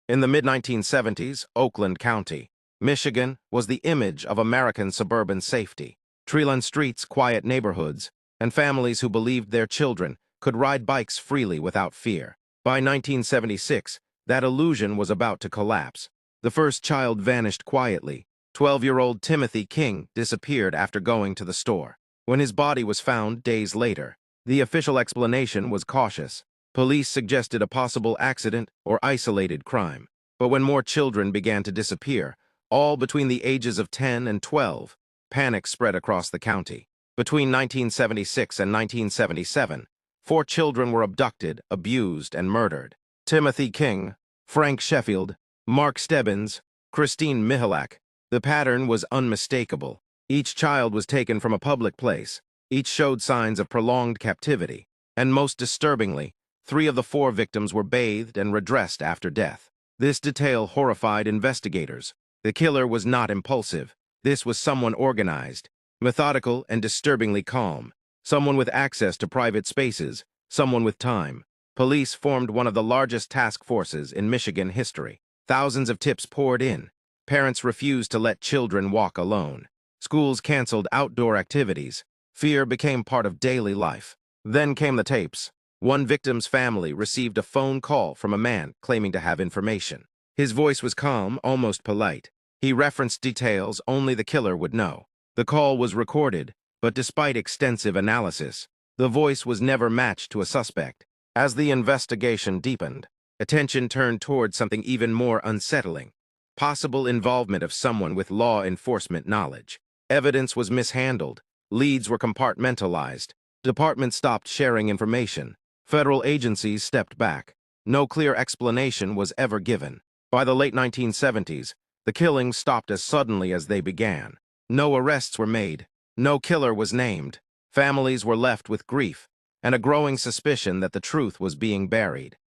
In the mid-1970s, Oakland County, Michigan, was the image of American suburban safety. Tree-lined streets, quiet neighborhoods, and families who believed their children could ride bikes freely without fear. By 1976, that illusion was about to collapse. The first child vanished quietly. 12-year-old Timothy King disappeared after going to the store. When his body was found days later, the official explanation was cautious. Police suggested a possible accident or isolated crime. But when more children began to disappear, all between the ages of 10 and 12, panic spread across the county. Between 1976 and 1977, 4 children were abducted, abused, and murdered. Timothy King, Frank Sheffield, Mark Stebbins, Christine Mihalak. The pattern was unmistakable. Each child was taken from a public place. Each showed signs of prolonged captivity. And most disturbingly, 3 of the 4 victims were bathed and redressed after death. This detail horrified investigators. The killer was not impulsive. This was someone organized, methodical, and disturbingly calm. Someone with access to private spaces, someone with time. Police formed one of the largest task forces in Michigan history. Thousands of tips poured in. Parents refused to let children walk alone. Schools canceled outdoor activities. Fear became part of daily life. Then came the tapes. One victim's family received a phone call from a man claiming to have information. His voice was calm, almost polite. He referenced details only the killer would know. The call was recorded, but despite extensive analysis, the voice was never matched to a suspect. As the investigation deepened, attention turned toward something even more unsettling: possible involvement of someone with law enforcement knowledge. Evidence was mishandled. Leads were compartmentalized. Departments stopped sharing information. Federal agencies stepped back. No clear explanation was ever given. By the late 1970s, the killings stopped as suddenly as they began. No arrests were made. No killer was named. Families were left with grief and a growing suspicion that the truth was being buried.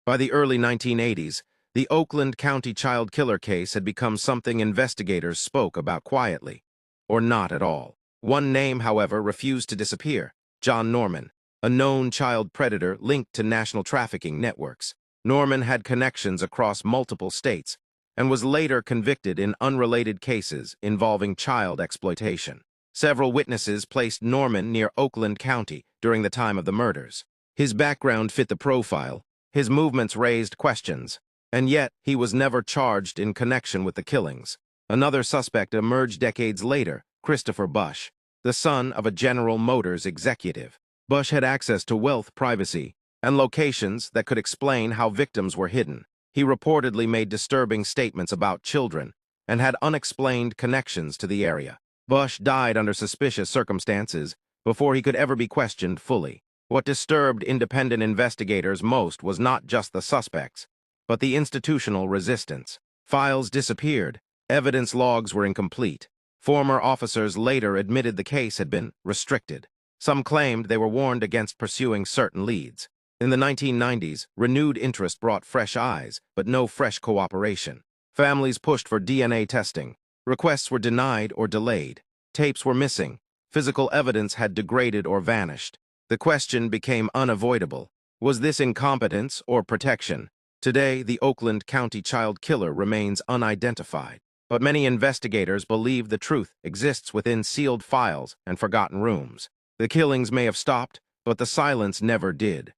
By the early 1980s, the Oakland County child killer case had become something investigators spoke about quietly, or not at all. One name, however, refused to disappear: John Norman, a known child predator linked to national trafficking networks. Norman had connections across multiple states and was later convicted in unrelated cases involving child exploitation. Several witnesses placed Norman near Oakland County during the time of the murders. His background fit the profile. His movements raised questions, and yet he was never charged in connection with the killings. Another suspect emerged decades later: Christopher Bush, the son of a General Motors executive. Bush had access to wealth, privacy, and locations that could explain how victims were hidden. He reportedly made disturbing statements about children and had unexplained connections to the area. Bush died under suspicious circumstances before he could ever be questioned fully. What disturbed independent investigators most was not just the suspects, but the institutional resistance. Files disappeared. Evidence logs were incomplete. Former officers later admitted the case had been restricted. Some claimed they were warned against pursuing certain leads. In the 1990s, renewed interest brought fresh eyes, but no fresh cooperation. Families pushed for DNA testing. Requests were denied or delayed. Tapes were missing. Physical evidence had degraded or vanished. The question became unavoidable: was this incompetence or protection? Today, the Oakland County child killer remains unidentified, but many investigators believe the truth exists within sealed files and forgotten rooms. The killings may have stopped, but the silence never did.